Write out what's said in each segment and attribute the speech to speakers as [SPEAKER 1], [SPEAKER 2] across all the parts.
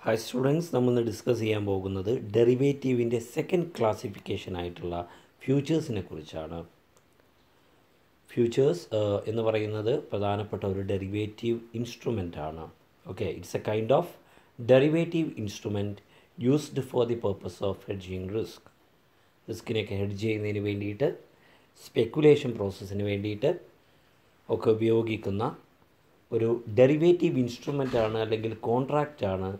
[SPEAKER 1] Hi students, നമ്മൾ discuss ചെയ്യാൻ പോകുന്നത് ഡെറിവേറ്റീവിൻ്റെ സെക്കൻഡ് ക്ലാസിഫിക്കേഷൻ ആയിട്ടുള്ള ഫ്യൂച്ചേഴ്സിനെ കുറിച്ചാണ്. ഫ്യൂച്ചേഴ്സ് എന്ന് പറയുന്നത് പ്രധാനപ്പെട്ട ഒരു ഡെറിവേറ്റീവ് ഇൻസ്ട്രുമെൻ്റ് ആണ്. Okay, it's a kind of derivative instrument used for the purpose of hedging റിസ്കിനെയൊക്കെ ഹെഡ്ജ് ചെയ്യുന്നതിന് വേണ്ടിയിട്ട്, സ്പെക്കുലേഷൻ പ്രോസസ്സിന് വേണ്ടിയിട്ട് ഒക്കെ ഉപയോഗിക്കുന്ന ഒരു ഡെറിവേറ്റീവ് ഇൻസ്ട്രുമെൻ്റ് ആണ്, അല്ലെങ്കിൽ കോൺട്രാക്റ്റ് ആണ്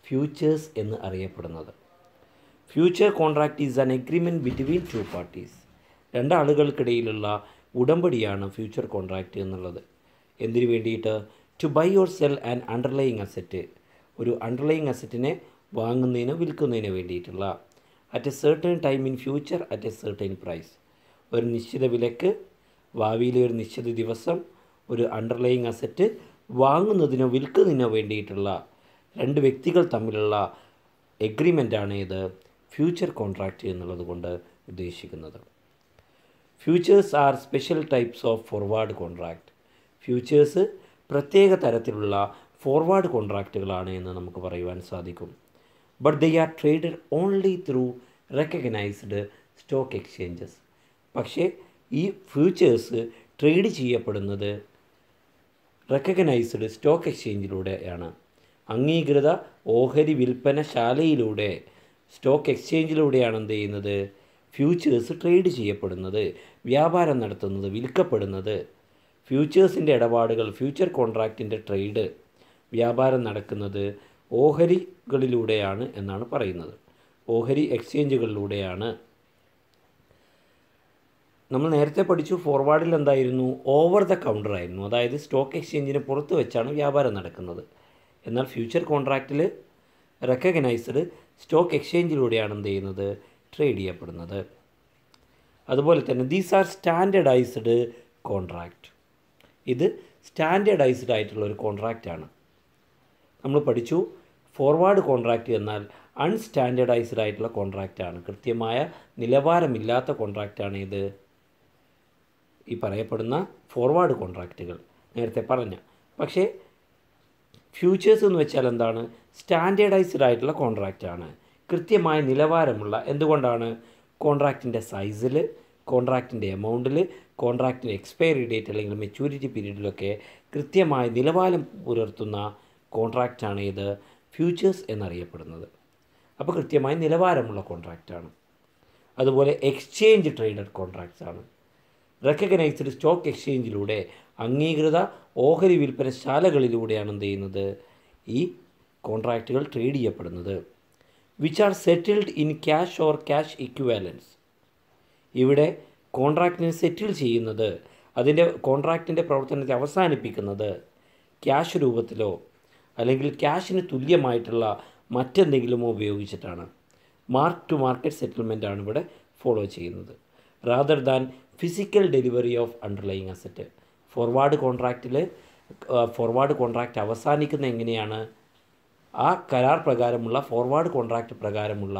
[SPEAKER 1] ഫ്യൂച്ചേഴ്സ് എന്ന് അറിയപ്പെടുന്നത്. Future contract is an agreement between two parties. രണ്ടാളുകൾക്കിടയിലുള്ള ഉടമ്പടിയാണ് ഫ്യൂച്ചർ കോൺട്രാക്റ്റ് എന്നുള്ളത്. എന്തിനു വേണ്ടിയിട്ട്? To buy or sell an underlying asset, ഒരു അണ്ടർലൈയിങ് അസറ്റിനെ വാങ്ങുന്നതിനോ വിൽക്കുന്നതിനോ വേണ്ടിയിട്ടുള്ള. At a certain time in future at a certain price, ഒരു നിശ്ചിത വിലക്ക് ഭാവിയിലെ ഒരു നിശ്ചിത ദിവസം ഒരു അണ്ടർലൈയിങ് അസറ്റ് വാങ്ങുന്നതിനോ വിൽക്കുന്നതിനോ വേണ്ടിയിട്ടുള്ള രണ്ട് വ്യക്തികൾ തമ്മിലുള്ള എഗ്രിമെൻ്റാണ് ഇത് ഫ്യൂച്ചർ കോൺട്രാക്റ്റ് എന്നുള്ളത് കൊണ്ട് ഉദ്ദേശിക്കുന്നത്. Futures are special types of forward contract. Futures പ്രത്യേക തരത്തിലുള്ള ഫോർവേഡ് കോൺട്രാക്റ്റുകളാണ് എന്ന് നമുക്ക് പറയുവാൻ സാധിക്കും. But they are traded only through recognised stock exchanges. പക്ഷേ ഈ ഫ്യൂച്ചേഴ്സ് ട്രേഡ് ചെയ്യപ്പെടുന്നത് റെക്കഗ്നൈസ്ഡ് സ്റ്റോക്ക് എക്സ്ചേഞ്ചിലൂടെയാണ്. അംഗീകൃത ഓഹരി വിൽപ്പനശാലയിലൂടെ, സ്റ്റോക്ക് എക്സ്ചേഞ്ചിലൂടെയാണ് എന്ത് ചെയ്യുന്നത്? ഫ്യൂച്ചേഴ്സ് ട്രേഡ് ചെയ്യപ്പെടുന്നത്, വ്യാപാരം നടത്തുന്നത്, വിൽക്കപ്പെടുന്നത്. ഫ്യൂച്ചേഴ്സിൻ്റെ ഇടപാടുകൾ, ഫ്യൂച്ചർ കോൺട്രാക്റ്റിൻ്റെ ട്രേഡ്, വ്യാപാരം നടക്കുന്നത് ഓഹരികളിലൂടെയാണ് എന്നാണ് പറയുന്നത്. ഓഹരി എക്സ്ചേഞ്ചുകളിലൂടെയാണ്. നമ്മൾ നേരത്തെ പഠിച്ചു, ഫോർവേഡിൽ എന്തായിരുന്നു? ഓവർ ദ കൗണ്ടർ ആയിരുന്നു. അതായത് സ്റ്റോക്ക് എക്സ്ചേഞ്ചിന് പുറത്ത് വെച്ചാണ് വ്യാപാരം നടക്കുന്നത്. എന്നാൽ ഫ്യൂച്ചർ കോൺട്രാക്റ്റിൽ റെക്കഗ്നൈസ്ഡ് സ്റ്റോക്ക് എക്സ്ചേഞ്ചിലൂടെയാണ് എന്ത് ചെയ്യുന്നത്? ട്രേഡ് ചെയ്യപ്പെടുന്നത്. അതുപോലെ തന്നെ ദീസ് ആർ സ്റ്റാൻഡേർഡൈസ്ഡ് കോൺട്രാക്റ്റ്. ഇത് സ്റ്റാൻഡേർഡൈസ്ഡ് ആയിട്ടുള്ള ഒരു കോൺട്രാക്റ്റാണ്. നമ്മൾ പഠിച്ചു, ഫോർവേഡ് കോൺട്രാക്റ്റ് എന്നാൽ അൺസ്റ്റാൻഡേർഡൈസ്ഡ് ആയിട്ടുള്ള കോൺട്രാക്റ്റാണ്. കൃത്യമായ നിലവാരമില്ലാത്ത കോൺട്രാക്റ്റാണ് ഇത് ഈ പറയപ്പെടുന്ന ഫോർവേഡ് കോൺട്രാക്റ്റുകൾ നേരത്തെ പറഞ്ഞ. പക്ഷേ ഫ്യൂച്ചേഴ്സ് എന്ന് വെച്ചാൽ എന്താണ്? സ്റ്റാൻഡേർഡൈസ്ഡ് ആയിട്ടുള്ള കോൺട്രാക്റ്റാണ്, കൃത്യമായ നിലവാരമുള്ള. എന്തുകൊണ്ടാണ്? കോൺട്രാക്റ്റിൻ്റെ സൈസിൽ, കോൺട്രാക്റ്റിൻ്റെ എമൗണ്ടിൽ, കോൺട്രാക്റ്റിൻ്റെ എക്സ്പയറി ഡേറ്റ് അല്ലെങ്കിൽ മെച്യൂരിറ്റി പീരീഡിലൊക്കെ കൃത്യമായ നിലവാരം പുലർത്തുന്ന കോൺട്രാക്റ്റാണ് ഇത് ഫ്യൂച്ചേഴ്സ് എന്നറിയപ്പെടുന്നത്. അപ്പോൾ കൃത്യമായ നിലവാരമുള്ള കോൺട്രാക്റ്റാണ്. അതുപോലെ എക്സ്ചേഞ്ച് ട്രേഡഡ് കോൺട്രാക്ട്സ് ആണ്. റെക്കഗ്നൈസ്ഡ് സ്റ്റോക്ക് എക്സ്ചേഞ്ചിലൂടെ, അംഗീകൃത ഓഹരി വിൽപ്പനശാലകളിലൂടെയാണ് എന്ത് ചെയ്യുന്നത്? ഈ കോൺട്രാക്റ്റുകൾ ട്രേഡ് ചെയ്യപ്പെടുന്നത്. Which are settled in cash or cash equivalence. ഇവിടെ കോൺട്രാക്റ്റിനെ സെറ്റിൽ ചെയ്യുന്നത്, അതിൻ്റെ കോൺട്രാക്റ്റിൻ്റെ പ്രവർത്തനത്തെ അവസാനിപ്പിക്കുന്നത് ക്യാഷ് രൂപത്തിലോ അല്ലെങ്കിൽ ക്യാഷിന് തുല്യമായിട്ടുള്ള മറ്റെന്തെങ്കിലുമോ ഉപയോഗിച്ചിട്ടാണ്. മാർക്ക് ടു മാർക്കറ്റ് സെറ്റിൽമെൻ്റ് ആണ് ഇവിടെ ഫോളോ ചെയ്യുന്നത്, rather than physical delivery of underlying asset. Forward contract അവസാനിക്കുന്ന എങ്ങനെയാണ്? ആ കരാർ പ്രകാരമുള്ള, ഫോർവേഡ് കോൺട്രാക്റ്റ് പ്രകാരമുള്ള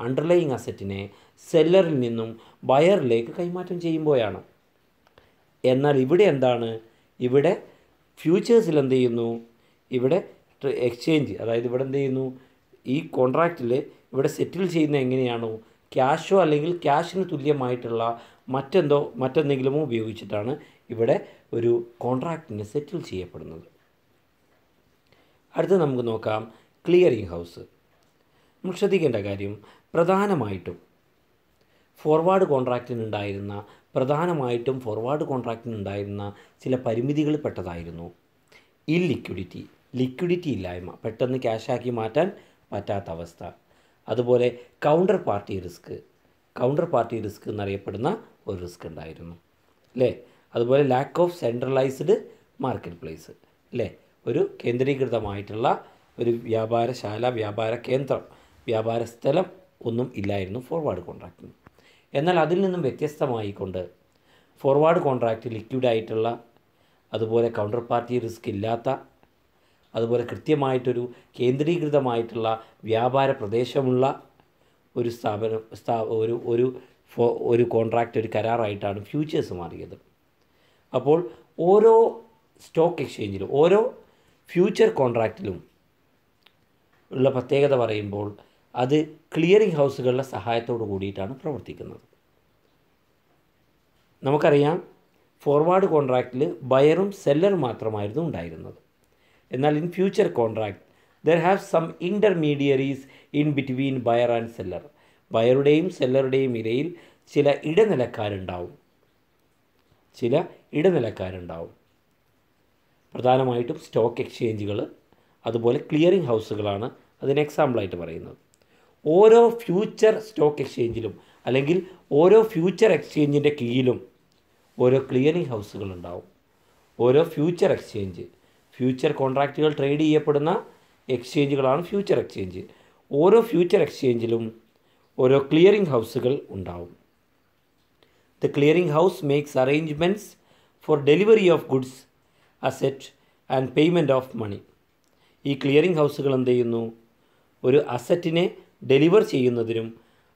[SPEAKER 1] അണ്ടർലൈയിങ് അസറ്റിനെ സെല്ലറിൽ നിന്നും ബയറിലേക്ക് കൈമാറ്റം ചെയ്യുമ്പോഴാണ്. എന്നാൽ ഇവിടെ എന്താണ്? ഇവിടെ ഫ്യൂച്ചേഴ്സിൽ എന്ത് ചെയ്യുന്നു? ഇവിടെ എക്സ്ചേഞ്ച്, അതായത് ഇവിടെ എന്ത് ചെയ്യുന്നു? ഈ കോൺട്രാക്റ്റിൽ ഇവിടെ സെറ്റിൽ ചെയ്യുന്ന എങ്ങനെയാണോ? ക്യാഷോ അല്ലെങ്കിൽ ക്യാഷിന് തുല്യമായിട്ടുള്ള മറ്റെന്തെങ്കിലുമോ ഉപയോഗിച്ചിട്ടാണ് ഇവിടെ ഒരു കോൺട്രാക്റ്റിന് സെറ്റിൽ ചെയ്യപ്പെടുന്നത്. അടുത്ത് നമുക്ക് നോക്കാം ക്ലിയറിംഗ് ഹൗസ്. നമ്മൾ ശ്രദ്ധിക്കേണ്ട കാര്യം, പ്രധാനമായിട്ടും ഫോർവേഡ് കോൺട്രാക്റ്റിനുണ്ടായിരുന്ന ചില പരിമിതികൾ പെട്ടതായിരുന്നു ലിക്വിഡിറ്റി ഇല്ലായ്മ, പെട്ടെന്ന് ക്യാഷാക്കി മാറ്റാൻ പറ്റാത്ത അവസ്ഥ. അതുപോലെ കൗണ്ടർ പാർട്ടി റിസ്ക് എന്നറിയപ്പെടുന്ന ഒരു റിസ്ക് ഉണ്ടായിരുന്നു, അല്ലേ? അതുപോലെ lack of centralised market place, അല്ലേ? ഒരു കേന്ദ്രീകൃതമായിട്ടുള്ള ഒരു വ്യാപാരശാല, വ്യാപാര കേന്ദ്രം, വ്യാപാര സ്ഥലം ഒന്നും ഇല്ലായിരുന്നു ഫോർവേഡ് കോൺട്രാക്റ്റിന്. എന്നാൽ അതിൽ നിന്നും വ്യത്യസ്തമായിക്കൊണ്ട് ഫോർവേഡ് കോൺട്രാക്റ്റ് ലിക്വിഡായിട്ടുള്ള, അതുപോലെ കൗണ്ടർ പാർട്ടി റിസ്ക് ഇല്ലാത്ത, അതുപോലെ കൃത്യമായിട്ടൊരു കേന്ദ്രീകൃതമായിട്ടുള്ള വ്യാപാര പ്രദേശമുള്ള ഒരു ഒരു കോൺട്രാക്റ്റ്, ഒരു കരാറായിട്ടാണ് ഫ്യൂച്ചേഴ്സ് മാറിയത്. അപ്പോൾ ഓരോ സ്റ്റോക്ക് എക്സ്ചേഞ്ചിലും, ഓരോ ഫ്യൂച്ചർ കോൺട്രാക്റ്റിലും ഉള്ള പ്രത്യേകത പറയുമ്പോൾ അത് ക്ലിയറിംഗ് ഹൗസുകളുടെ സഹായത്തോടു കൂടിയിട്ടാണ് പ്രവർത്തിക്കുന്നത്. നമുക്കറിയാം ഫോർവേഡ് കോൺട്രാക്റ്റിൽ ബയറും സെല്ലറും മാത്രമായിരുന്നു ഉണ്ടായിരുന്നത്. എന്നാൽ in future contract there have some intermediaries in between buyer and seller. ബയറുടെയും സെല്ലറുടെയും ഇടയിൽ ചില ഇടനിലക്കാരുണ്ടാവും. പ്രധാനമായിട്ടും സ്റ്റോക്ക് എക്സ്ചേഞ്ചുകൾ, അതുപോലെ ക്ലിയറിംഗ് ഹൗസുകളാണ് അതിന് എക്സാമ്പിളായിട്ട് പറയുന്നത്. ഓരോ ഫ്യൂച്ചർ സ്റ്റോക്ക് എക്സ്ചേഞ്ചിലും അല്ലെങ്കിൽ ഓരോ ഫ്യൂച്ചർ എക്സ്ചേഞ്ചിൻ്റെ കീഴിലും ഓരോ ക്ലിയറിംഗ് ഹൗസുകളുണ്ടാവും. ഓരോ ഫ്യൂച്ചർ കോൺട്രാക്റ്റുകൾ ട്രേഡ് ചെയ്യപ്പെടുന്ന എക്സ്ചേഞ്ചുകളാണ് ഫ്യൂച്ചർ എക്സ്ചേഞ്ച്. ഓരോ ഫ്യൂച്ചർ എക്സ്ചേഞ്ചിലും ഓരോ ക്ലിയറിംഗ് ഹൗസുകൾ ഉണ്ടാവും. The clearing house makes arrangements for delivery of goods, asset and payment of money. ഈ ക്ലിയറിംഗ് ഹൗസുകൾ എന്ത് ചെയ്യുന്നു? ഒരു അസറ്റിനെ ഡെലിവർ ചെയ്യുന്നതിനും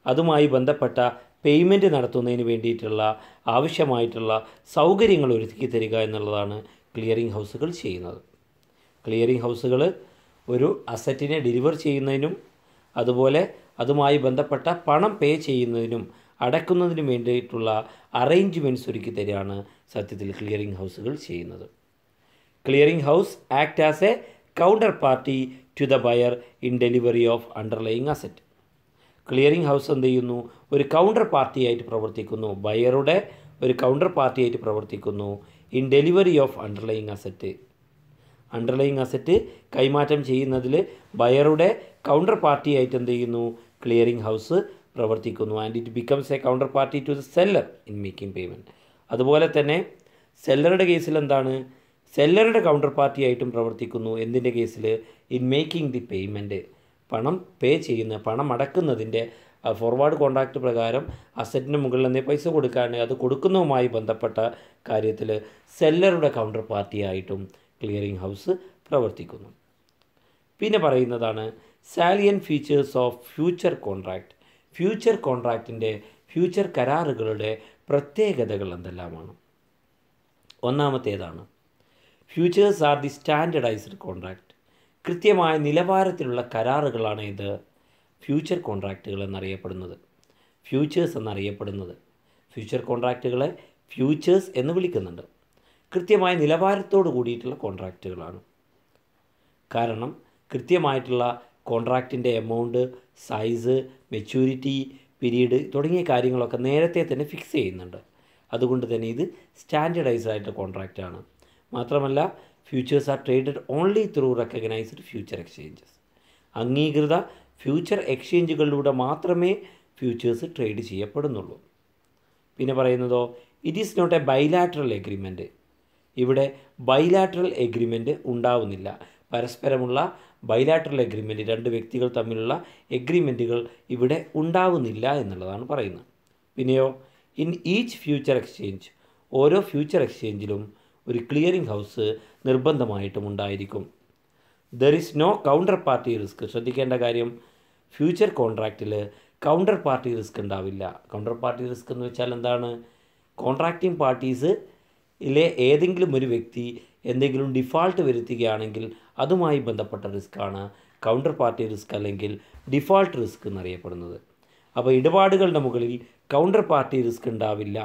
[SPEAKER 1] അതുമായി ബന്ധപ്പെട്ട പേയ്മെൻറ്റ് നടത്തുന്നതിന് വേണ്ടിയിട്ടുള്ള ആവശ്യമായിട്ടുള്ള സൗകര്യങ്ങൾ ഒരുക്കി തരിക എന്നുള്ളതാണ് ക്ലിയറിംഗ് ഹൗസുകൾ ചെയ്യുന്നത്. ക്ലിയറിംഗ് ഹൗസുകൾ ഒരു അസറ്റിനെ ഡെലിവർ ചെയ്യുന്നതിനും അതുപോലെ അതുമായി ബന്ധപ്പെട്ട പണം പേ ചെയ്യുന്നതിനും അടയ്ക്കുന്നതിനും വേണ്ടിയിട്ടുള്ള അറേഞ്ച്മെൻറ്റ്സ് ഒരുക്കി തരികയാണ് സത്യത്തിൽ ക്ലിയറിംഗ് ഹൗസുകൾ ചെയ്യുന്നത്. Clearing house act as a counter party to the buyer in delivery of underlying asset. Clearing house എന്ത് ചെയ്യുന്നു? ഒരു കൗണ്ടർ പാർട്ടിയായിട്ട് പ്രവർത്തിക്കുന്നു. ബയറുടെ ഒരു കൗണ്ടർ പാർട്ടിയായിട്ട് പ്രവർത്തിക്കുന്നു in delivery of underlying asset കൈമാറ്റം ചെയ്യുന്നതിൽ ബയറുടെ കൗണ്ടർ പാർട്ടിയായിട്ട് എന്ത് ചെയ്യുന്നു? ക്ലിയറിംഗ് ഹൗസ് പ്രവർത്തിക്കുന്നു. And it becomes a counter party to the seller in making payment. അതുപോലെ തന്നെ സെല്ലറുടെ കേസിൽ എന്താണ്? സെല്ലറുടെ കൗണ്ടർ പാർട്ടിയായിട്ടും പ്രവർത്തിക്കുന്നു. എന്തിൻ്റെ കേസിൽ? In making the payment. പണം അടക്കുന്നതിൻ്റെ ഫോർവേഡ് കോൺട്രാക്റ്റ് പ്രകാരം അസറ്റിന് മുകളിൽ തന്നെ പൈസ കൊടുക്കാൻ അത് കൊടുക്കുന്നതുമായി ബന്ധപ്പെട്ട കാര്യത്തിൽ സെല്ലറുടെ കൗണ്ടർ പാർട്ടിയായിട്ടും ക്ലിയറിംഗ് ഹൗസ് പ്രവർത്തിക്കുന്നു. പിന്നെ പറയുന്നതാണ് salient features of future contract. Future കോൺട്രാക്റ്റിൻ്റെ ഫ്യൂച്ചർ കരാറുകളുടെ പ്രത്യേകതകൾ എന്തെല്ലാമാണ്? ഒന്നാമത്തേതാണ് futures are the standardised contract. കൃത്യമായ നിലവാരത്തിലുള്ള കരാറുകളാണ് ഇത് ഫ്യൂച്ചർ കോൺട്രാക്റ്റുകൾ എന്നറിയപ്പെടുന്നത്, ഫ്യൂച്ചർ കോൺട്രാക്റ്റുകളെ ഫ്യൂച്ചേഴ്സ് എന്ന് വിളിക്കുന്നുണ്ട്. കൃത്യമായ നിലവാരത്തോട് കൂടിയിട്ടുള്ള കോൺട്രാക്റ്റുകളാണ്. കാരണം കൃത്യമായിട്ടുള്ള കോൺട്രാക്റ്റിൻ്റെ എമൗണ്ട്, സൈസ്, മെച്യൂരിറ്റി പീരീഡ് തുടങ്ങിയ കാര്യങ്ങളൊക്കെ നേരത്തെ തന്നെ ഫിക്സ് ചെയ്യുന്നുണ്ട്. അതുകൊണ്ട് തന്നെ ഇത് സ്റ്റാൻഡർഡൈസ്ഡ് ആയിട്ടുള്ള കോൺട്രാക്റ്റാണ്. മാത്രമല്ല futures are traded only through recognised future exchanges. അംഗീകൃത ഫ്യൂച്ചർ എക്സ്ചേഞ്ചുകളിലൂടെ മാത്രമേ ഫ്യൂച്ചേഴ്സ് ട്രേഡ് ചെയ്യപ്പെടുന്നുള്ളൂ. പിന്നെ പറയുന്നതോ it is not a bilateral agreement. ഇവിടെ ബൈലാറ്ററൽ എഗ്രിമെൻറ്റ് ഉണ്ടാവുന്നില്ല. പരസ്പരമുള്ള ബൈലാറ്ററൽ എഗ്രിമെൻറ്റ്, രണ്ട് വ്യക്തികൾ തമ്മിലുള്ള എഗ്രിമെൻറ്റുകൾ ഇവിടെ ഉണ്ടാവുന്നില്ല എന്നുള്ളതാണ് പറയുന്നത്. പിന്നെയോ ഇൻ ഈച്ച് ഫ്യൂച്ചർ എക്സ്ചേഞ്ച്, ഓരോ ഫ്യൂച്ചർ എക്സ്ചേഞ്ചിലും ഒരു ക്ലിയറിംഗ് ഹൗസ് നിർബന്ധമായിട്ടും ഉണ്ടായിരിക്കും. There is no counter party risk. ശ്രദ്ധിക്കേണ്ട കാര്യം, ഫ്യൂച്ചർ കോൺട്രാക്റ്റിൽ കൗണ്ടർ പാർട്ടി റിസ്ക് ഉണ്ടാവില്ല. കൗണ്ടർ പാർട്ടി റിസ്ക് എന്ന് വെച്ചാൽ എന്താണ്? കോൺട്രാക്റ്റിംഗ് പാർട്ടീസിലെ ഏതെങ്കിലും ഒരു വ്യക്തി എന്തെങ്കിലും ഡിഫാൾട്ട് വരുത്തുകയാണെങ്കിൽ അതുമായി ബന്ധപ്പെട്ട റിസ്ക്കാണ് കൗണ്ടർ പാർട്ടി റിസ്ക് അല്ലെങ്കിൽ ഡിഫാൾട്ട് റിസ്ക് എന്നറിയപ്പെടുന്നത്. അപ്പോൾ ഇടപാടുകളുടെ മുകളിൽ കൗണ്ടർ പാർട്ടി റിസ്ക് ഉണ്ടാവില്ല.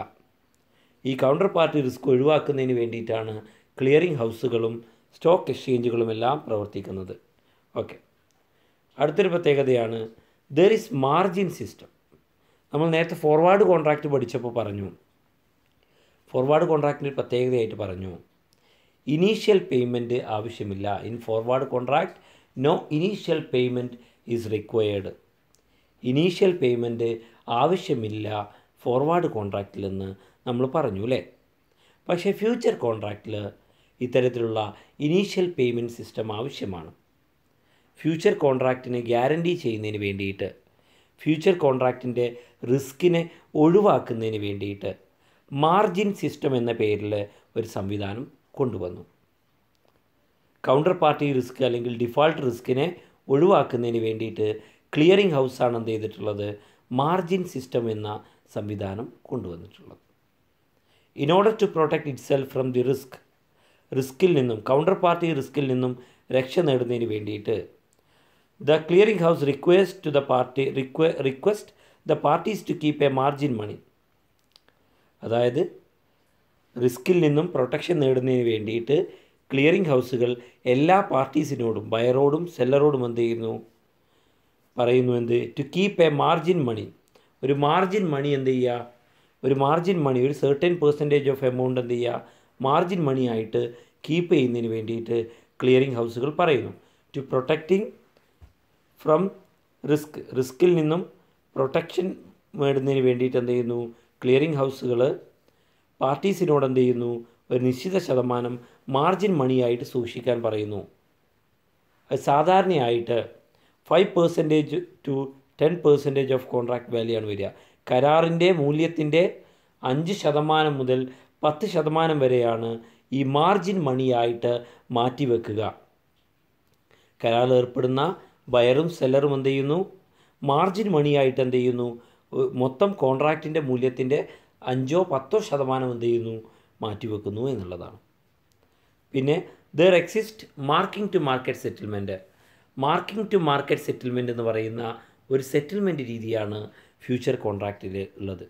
[SPEAKER 1] ഈ കൗണ്ടർ പാർട്ടി റിസ്ക് ഒഴിവാക്കുന്നതിന് വേണ്ടിയിട്ടാണ് ക്ലിയറിംഗ് ഹൗസുകളും സ്റ്റോക്ക് എക്സ്ചേഞ്ചുകളും എല്ലാം പ്രവർത്തിക്കുന്നത്. ഓക്കെ, അടുത്തൊരു പ്രത്യേകതയാണ് ദർ ഈസ് മാർജിൻ സിസ്റ്റം. നമ്മൾ നേരത്തെ ഫോർവേഡ് കോൺട്രാക്റ്റ് പഠിച്ചപ്പോൾ പറഞ്ഞു, ഫോർവേഡ് കോൺട്രാക്റ്റിൻ്റെ പ്രത്യേകതയായിട്ട് പറഞ്ഞു ഇനീഷ്യൽ പേയ്മെൻറ്റ് ആവശ്യമില്ല. In forward contract no initial payment is required. Initial payment ആവശ്യമില്ല ഫോർവേഡ് കോൺട്രാക്റ്റിലെന്ന് നമ്മൾ പറഞ്ഞു അല്ലേ. പക്ഷേ ഫ്യൂച്ചർ കോൺട്രാക്റ്റിൽ ഇത്തരത്തിലുള്ള ഇനീഷ്യൽ പേയ്മെൻറ്റ് സിസ്റ്റം ആവശ്യമാണ്. ഫ്യൂച്ചർ കോൺട്രാക്റ്റിന് ഗ്യാരണ്ടി ചെയ്യുന്നതിന് വേണ്ടിയിട്ട്, ഫ്യൂച്ചർ കോൺട്രാക്റ്റിൻ്റെ റിസ്കിനെ ഒഴിവാക്കുന്നതിന് വേണ്ടിയിട്ട് മാർജിൻ സിസ്റ്റം എന്ന പേരിൽ ഒരു സംവിധാനം കൊണ്ടുവന്നു. കൗണ്ടർ പാർട്ടി റിസ്ക് അല്ലെങ്കിൽ ഡിഫാൾട്ട് റിസ്കിനെ ഒഴിവാക്കുന്നതിന് വേണ്ടിയിട്ട് ക്ലിയറിംഗ് ഹൗസാണ് എന്ത് ചെയ്തിട്ടുള്ളത്? മാർജിൻ സിസ്റ്റം എന്ന സംവിധാനം കൊണ്ടുവന്നിട്ടുള്ളത്. In order to protect itself from the റിസ്കിൽ നിന്നും, കൗണ്ടർ പാർട്ടി റിസ്കിൽ നിന്നും രക്ഷ നേടുന്നതിന് വേണ്ടിയിട്ട് The clearing house request the parties to keep a margin money. അതായത് റിസ്കിൽ നിന്നും പ്രൊട്ടക്ഷൻ നേടുന്നതിന് വേണ്ടിയിട്ട് ക്ലിയറിംഗ് ഹൗസുകൾ എല്ലാ പാർട്ടീസിനോടും ബയറോടും സെല്ലറോടും എന്ത് ചെയ്യുന്നു പറയുന്നു എന്ത് to keep a margin money. ഒരു മാർജിൻ മണി എന്ത് ചെയ്യുക, ഒരു മാർജിൻ മണി ഒരു സെർട്ടൻ പെർസെൻറ്റേജ് ഓഫ് എമൗണ്ട് എന്ത് ചെയ്യുക മാർജിൻ മണി ആയിട്ട് കീപ്പ് ചെയ്യുന്നതിന് വേണ്ടിയിട്ട് ക്ലിയറിംഗ് ഹൗസുകൾ പറയുന്നു. ടു പ്രൊട്ടക്റ്റിംഗ് ഫ്രം റിസ്കിൽ നിന്നും പ്രൊട്ടക്ഷൻ നേടുന്നതിന് വേണ്ടിയിട്ട് എന്ത് ചെയ്യുന്നു ക്ലിയറിംഗ് ഹൗസുകൾ പാർട്ടീസിനോട് എന്ത് ചെയ്യുന്നു ഒരു നിശ്ചിത ശതമാനം മാർജിൻ മണിയായിട്ട് സൂക്ഷിക്കാൻ പറയുന്നു. അത് സാധാരണയായിട്ട് 5% to 10% ഓഫ് കോൺട്രാക്ട് വാല്യൂ ആണ് വരിക. കരാറിൻ്റെ മൂല്യത്തിൻ്റെ 5% മുതൽ 10% വരെയാണ് ഈ മാർജിൻ മണിയായിട്ട് മാറ്റിവെക്കുക. കരാറിൽ ഏർപ്പെടുന്ന ബയറും സെല്ലറും എന്ത് ചെയ്യുന്നു മാർജിൻ മണിയായിട്ട് എന്ത് ചെയ്യുന്നു മൊത്തം കോൺട്രാക്റ്റിൻ്റെ മൂല്യത്തിൻ്റെ 5-10% എന്ത് ചെയ്യുന്നു മാറ്റിവെക്കുന്നു എന്നുള്ളതാണ്. പിന്നെ there exist marking to market settlement. Marking to market settlement എന്ന് പറയുന്ന ഒരു സെറ്റിൽമെൻറ്റ് രീതിയാണ് ഫ്യൂച്ചർ കോൺട്രാക്റ്റിൽ ഉള്ളത്.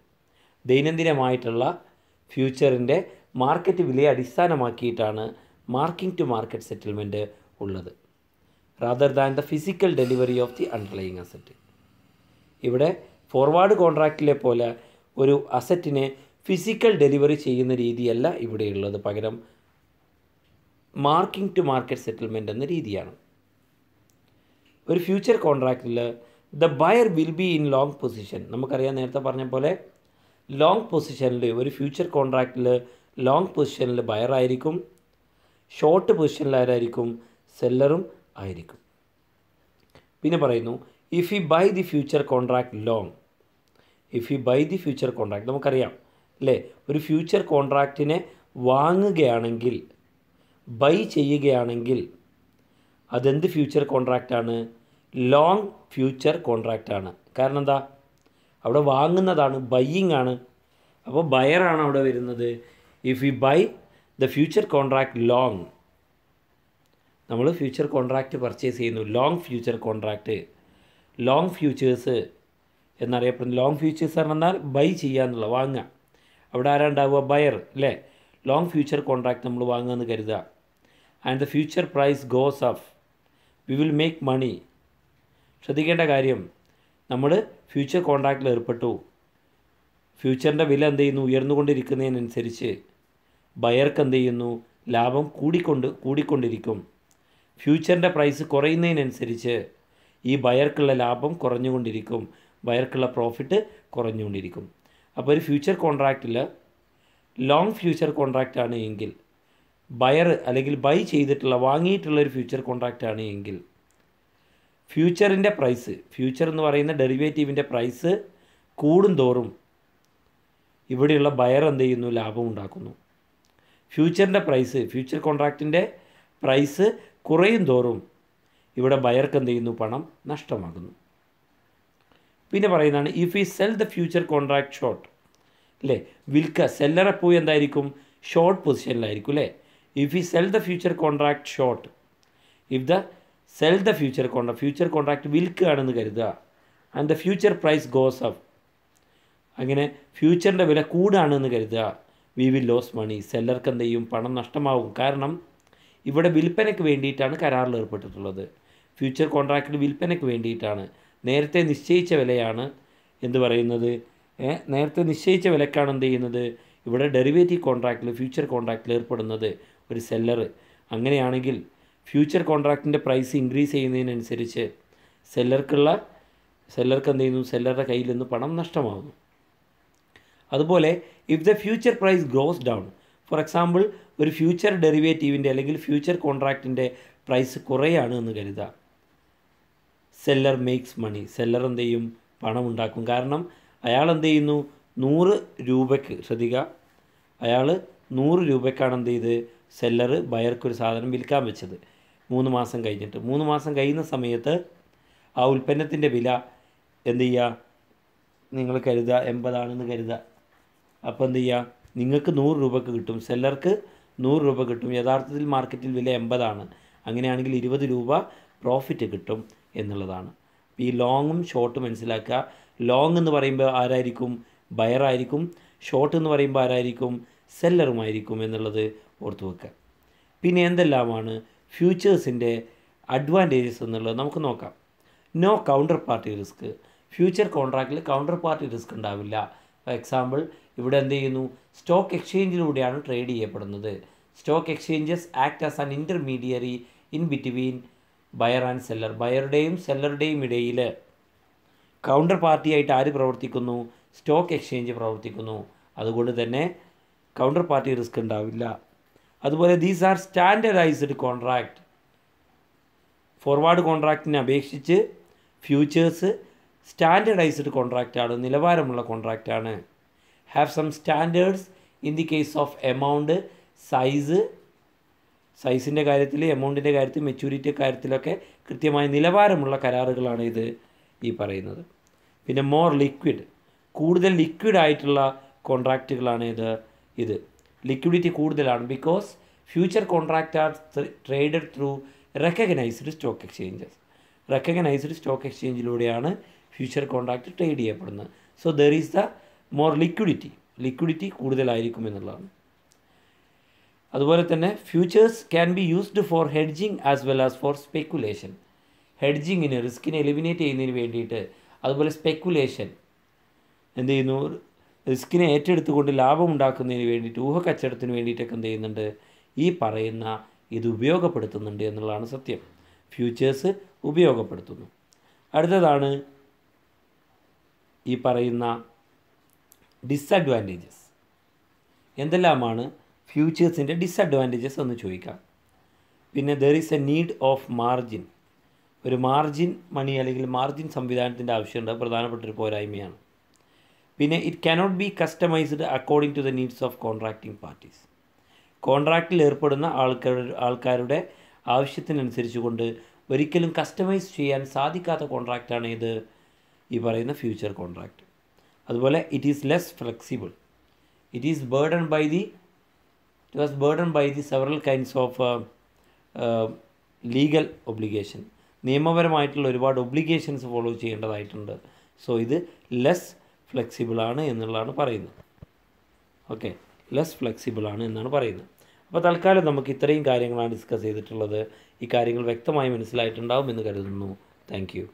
[SPEAKER 1] ദൈനംദിനമായിട്ടുള്ള ഫ്യൂച്ചറിൻ്റെ മാർക്കറ്റ് വിലയെ അടിസ്ഥാനമാക്കിയിട്ടാണ് മാർക്കിംഗ് ടു മാർക്കറ്റ് സെറ്റിൽമെൻറ്റ് ഉള്ളത്, rather than the physical delivery of the underlying asset. ഇവിടെ ഫോർവേഡ് കോൺട്രാക്റ്റിലെ പോലെ ഒരു അസറ്റിനെ ഫിസിക്കൽ ഡെലിവറി ചെയ്യുന്ന രീതിയല്ല ഇവിടെയുള്ളത്, പകരം മാർക്കിംഗ് ടു മാർക്കറ്റ് സെറ്റിൽമെൻറ്റ് എന്ന രീതിയാണ്. ഒരു ഫ്യൂച്ചർ കോൺട്രാക്റ്റിൽ the buyer will be in long position. നമുക്കറിയാം നേരത്തെ പറഞ്ഞ പോലെ ലോങ് പൊസിഷനിൽ ഒരു ഫ്യൂച്ചർ കോൺട്രാക്റ്റിൽ ലോങ് പൊസിഷനിൽ ബയർ ആയിരിക്കും, ഷോർട്ട് പൊസിഷനിൽ ആരായിരിക്കും സെല്ലറും ആയിരിക്കും. പിന്നെ പറയുന്നു if you buy the future contract long. If you buy the future contract നമുക്കറിയാം അല്ലേ, ഒരു ഫ്യൂച്ചർ കോൺട്രാക്റ്റിനെ വാങ്ങുകയാണെങ്കിൽ ബൈ ചെയ്യുകയാണെങ്കിൽ അതെന്ത് ഫ്യൂച്ചർ കോൺട്രാക്റ്റാണ് ലോങ് ഫ്യൂച്ചർ കോൺട്രാക്റ്റാണ്. കാരണം എന്താ അവിടെ വാങ്ങുന്നതാണ്, ബൈയിങ് ആണ്, അപ്പോൾ ബയറാണ് അവിടെ വരുന്നത്. If you buy the future contract long, നമ്മൾ ഫ്യൂച്ചർ കോൺട്രാക്റ്റ് പർച്ചേസ് ചെയ്യുന്നു, long future contract, long futures എന്നറിയപ്പെടുന്നു. ലോങ് ഫ്യൂച്ചേഴ്സ് പറഞ്ഞാൽ ബൈ ചെയ്യുക എന്നുള്ള വാങ്ങുക, അവിടെ ആരാ ഉണ്ടാവുക ബയർ അല്ലേ. ലോങ് ഫ്യൂച്ചർ കോൺട്രാക്റ്റ് നമ്മൾ വാങ്ങുക എന്ന് കരുതുക. And the future price goes up we will make money. ശ്രദ്ധിക്കേണ്ട കാര്യം, നമ്മൾ ഫ്യൂച്ചർ കോൺട്രാക്റ്റിൽ ഏർപ്പെട്ടു, ഫ്യൂച്ചറിൻ്റെ വില എന്ത് ചെയ്യുന്നു ഉയർന്നുകൊണ്ടിരിക്കുന്നതിനനുസരിച്ച് ബയർക്ക് എന്ത് ചെയ്യുന്നു ലാഭം കൂടിക്കൊണ്ടിരിക്കും. ഫ്യൂച്ചറിൻ്റെ പ്രൈസ് കുറയുന്നതിനനുസരിച്ച് ഈ ബയർക്കുള്ള ലാഭം കുറഞ്ഞുകൊണ്ടിരിക്കും, ബയർക്കുള്ള പ്രോഫിറ്റ് കുറഞ്ഞുകൊണ്ടിരിക്കും. അപ്പോൾ ഒരു ഫ്യൂച്ചർ കോൺട്രാക്റ്റിൽ ലോങ് ഫ്യൂച്ചർ കോൺട്രാക്റ്റ് ആണ് എങ്കിൽ, ബയർ അല്ലെങ്കിൽ ബൈ ചെയ്തിട്ടുള്ള വാങ്ങിയിട്ടുള്ളൊരു ഫ്യൂച്ചർ കോൺട്രാക്റ്റ് ആണ് എങ്കിൽ ഫ്യൂച്ചറിൻ്റെ പ്രൈസ്, ഫ്യൂച്ചർ എന്ന് പറയുന്ന ഡെറിവേറ്റീവിൻ്റെ പ്രൈസ് കൂടുന്തോറും ഇവിടെയുള്ള ബയർ എന്ത് ചെയ്യുന്നു ലാഭം ഉണ്ടാക്കുന്നു. ഫ്യൂച്ചറിൻ്റെ പ്രൈസ്, ഫ്യൂച്ചർ കോൺട്രാക്റ്റിൻ്റെ പ്രൈസ് കുറയും തോറും ഇവിടെ ബയർക്ക് എന്ത് ചെയ്യുന്നു പണം നഷ്ടമാകുന്നു. പിന്നെ പറയുന്നതാണ് if you sell the future contract short അല്ലേ, വിൽക്കുക സെല്ലർ എപ്പോഴും എന്തായിരിക്കും ഷോർട്ട് പൊസിഷനിലായിരിക്കും അല്ലേ. If you sell the future contract short, if the sell the future contract വിൽക്കുകയാണെന്ന് കരുതുക, and the future price goes up, അങ്ങനെ ഫ്യൂച്ചറിൻ്റെ വില കൂടുകയാണെന്ന് കരുതുക, വി വിൽ ലോസ് മണി, സെല്ലർക്ക് എന്ത് ചെയ്യും പണം നഷ്ടമാവും. കാരണം ഇവിടെ വിൽപ്പനയ്ക്ക് വേണ്ടിയിട്ടാണ് കരാറിൽ ഏർപ്പെട്ടിട്ടുള്ളത്, ഫ്യൂച്ചർ കോൺട്രാക്റ്റിൽ വിൽപ്പനയ്ക്ക് വേണ്ടിയിട്ടാണ്. നേരത്തെ നിശ്ചയിച്ച വിലയാണ് എന്ത് പറയുന്നത്, നേരത്തെ നിശ്ചയിച്ച വിലക്കാണ് എന്ത് ചെയ്യുന്നത് ഇവിടെ ഡെറിവേറ്റീവ് കോൺട്രാക്റ്റിൽ ഫ്യൂച്ചർ കോൺട്രാക്റ്റിൽ ഏർപ്പെടുന്നത് ഒരു സെല്ലർ. അങ്ങനെയാണെങ്കിൽ ഫ്യൂച്ചർ കോൺട്രാക്റ്റിൻ്റെ പ്രൈസ് ഇൻക്രീസ് ചെയ്യുന്നതിനനുസരിച്ച് സെല്ലർക്ക് എന്ത് ചെയ്യുന്നു സെല്ലറുടെ കയ്യിൽ നിന്ന് പണം നഷ്ടമാകുന്നു. അതുപോലെ if the future price grows down, for example ഒരു ഫ്യൂച്ചർ ഡെറിവേറ്റീവിൻ്റെ അല്ലെങ്കിൽ ഫ്യൂച്ചർ കോൺട്രാക്റ്റിൻ്റെ പ്രൈസ് കുറയാണ് എന്ന് കരുതുക, സെല്ലർ മേക്സ് മണി, സെല്ലർ എന്ത് ചെയ്യും പണം ഉണ്ടാക്കും. കാരണം അയാൾ എന്ത് ചെയ്യുന്നു 100 രൂപയ്ക്ക്, ശ്രദ്ധിക്കുക അയാൾ 100 രൂപയ്ക്കാണ് എന്ത് ചെയ്ത് സെല്ലർ ബയർക്കൊരു സാധനം വിൽക്കാൻ വെച്ചത് 3 മാസം കഴിഞ്ഞിട്ട്. 3 മാസം കഴിയുന്ന സമയത്ത് ആ ഉൽപ്പന്നത്തിൻ്റെ വില എന്ത് ചെയ്യുക നിങ്ങൾ കരുതുക 80 ആണെന്ന് കരുതുക. അപ്പോൾ എന്ത് ചെയ്യുക നിങ്ങൾക്ക് 100 രൂപയ്ക്ക് കിട്ടും, സെല്ലർക്ക് 100 രൂപ കിട്ടും. യഥാർത്ഥത്തിൽ മാർക്കറ്റിൽ വില 80 ആണ്. അങ്ങനെയാണെങ്കിൽ 20 രൂപ പ്രോഫിറ്റ് കിട്ടും. എന്നുള്ളതാണ്. ഈ ലോങ്ങും ഷോർട്ടും മനസ്സിലാക്കുക. ലോങ് എന്ന് പറയുമ്പോൾ ആരായിരിക്കും? ബയറായിരിക്കും. ഷോർട്ട് എന്ന് പറയുമ്പോൾ ആരായിരിക്കും? സെല്ലറുമായിരിക്കും എന്നുള്ളത് ഓർത്ത് വെക്കുക. പിന്നെ എന്തെല്ലാമാണ് ഫ്യൂച്ചേഴ്സിൻ്റെ അഡ്വാൻറ്റേജസ് എന്നുള്ളത് നമുക്ക് നോക്കാം. No counter party risk. Future കോൺട്രാക്റ്റിൽ കൗണ്ടർ പാർട്ടി റിസ്ക് ഉണ്ടാവില്ല. ഫോർ എക്സാമ്പിൾ ഇവിടെ എന്ത് ചെയ്യുന്നു? സ്റ്റോക്ക് എക്സ്ചേഞ്ചിലൂടെയാണ് ട്രേഡ് ചെയ്യപ്പെടുന്നത്. Stock exchanges act as an intermediary in between buyer and seller. ബയറുടെയും സെല്ലറുടെയും ഇടയിൽ കൗണ്ടർ പാർട്ടിയായിട്ട് ആര് പ്രവർത്തിക്കുന്നു? സ്റ്റോക്ക് എക്സ്ചേഞ്ച് പ്രവർത്തിക്കുന്നു. അതുകൊണ്ട് തന്നെ കൗണ്ടർ പാർട്ടി റിസ്ക് ഉണ്ടാവില്ല. അതുപോലെ these are standardized contract. Forward കോൺട്രാക്റ്റിനെ അപേക്ഷിച്ച് ഫ്യൂച്ചേഴ്സ് സ്റ്റാൻഡർഡൈസ്ഡ് കോൺട്രാക്റ്റാണ്, നിലവാരമുള്ള കോൺട്രാക്റ്റാണ്. Have some standards in the case of amount, സൈസിൻ്റെ കാര്യത്തിൽ, എമൗണ്ടിൻ്റെ കാര്യത്തിൽ, മെച്യൂരിറ്റി കാര്യത്തിലൊക്കെ കൃത്യമായ നിലവാരമുള്ള കരാറുകളാണ് ഇത് ഈ പറയുന്നത്. പിന്നെ മോർ ലിക്വിഡ്, കൂടുതൽ ലിക്വിഡ് ആയിട്ടുള്ള കോൺട്രാക്റ്റുകളാണ് ഇത് ലിക്വിഡിറ്റി കൂടുതലാണ്. Because future contract are traded through recognised stock exchanges. Recognized stock എക്സ്ചേഞ്ചിലൂടെയാണ് ഫ്യൂച്ചർ കോൺട്രാക്റ്റ് ട്രേഡ് ചെയ്യപ്പെടുന്നത്. So there is the more liquidity കൂടുതലായിരിക്കും എന്നുള്ളതാണ്. അതുപോലെ തന്നെ futures can be used for hedging as well as for speculation. ഹെഡ്ജിങ്ങിന്, റിസ്കിനെ eliminate ചെയ്യുന്നതിന് വേണ്ടിയിട്ട്, അതുപോലെ സ്പെക്കുലേഷൻ എന്ത് ചെയ്യുന്നു? റിസ്കിനെ ഏറ്റെടുത്തുകൊണ്ട് ലാഭം ഉണ്ടാക്കുന്നതിന് വേണ്ടിയിട്ട്, ഊഹക്കച്ചവടത്തിന് വേണ്ടിയിട്ടൊക്കെ എന്ത് ചെയ്യുന്നുണ്ട്? ഈ പറയുന്ന ഇത് ഉപയോഗപ്പെടുത്തുന്നുണ്ട് എന്നുള്ളതാണ് സത്യം. ഫ്യൂച്ചേഴ്സ് ഉപയോഗപ്പെടുത്തുന്നു. അടുത്തതാണ് ഈ പറയുന്ന ഡിസഡ്വാൻറ്റേജസ്. എന്തെല്ലാമാണ് ഫ്യൂച്ചേഴ്സിൻ്റെ ഡിസഡ്വാൻറ്റേജസ് എന്ന് ചോദിക്കാം. പിന്നെ there is a need of margin. ഒരു മാർജിൻ മണി അല്ലെങ്കിൽ മാർജിൻ സംവിധാനത്തിൻ്റെ ആവശ്യമുണ്ട്. പ്രധാനപ്പെട്ടൊരു പോരായ്മയാണ്. പിന്നെ it cannot be customized according to the needs of contracting parties. കോൺട്രാക്റ്റിൽ ഏർപ്പെടുന്ന ആൾക്കാരുടെ ആവശ്യത്തിനനുസരിച്ച് കൊണ്ട് ഒരിക്കലും കസ്റ്റമൈസ് ചെയ്യാൻ സാധിക്കാത്ത കോൺട്രാക്റ്റാണ് ഇത് ഈ പറയുന്ന ഫ്യൂച്ചർ കോൺട്രാക്റ്റ്. അതുപോലെ it is less flexible. It was burden by the several kinds of legal obligation. നിയമപരമായിട്ടുള്ള ഒരുപാട് ഒബ്ലിഗേഷൻസ് ഫോളോ ചെയ്യേണ്ടതായിട്ടുണ്ട്. സോ ഇത് ലെസ് ഫ്ലെക്സിബിളാണ് എന്നുള്ളതാണ് പറയുന്നത്. ഓക്കെ, ലെസ് ഫ്ലെക്സിബിളാണ് എന്നാണ് പറയുന്നത്. അപ്പോൾ തൽക്കാലം നമുക്ക് ഇത്രയും കാര്യങ്ങളാണ് ഡിസ്കസ് ചെയ്തിട്ടുള്ളത്. ഈ കാര്യങ്ങൾ വ്യക്തമായി മനസ്സിലായിട്ടുണ്ടാവും എന്ന് കരുതുന്നു. Thank you.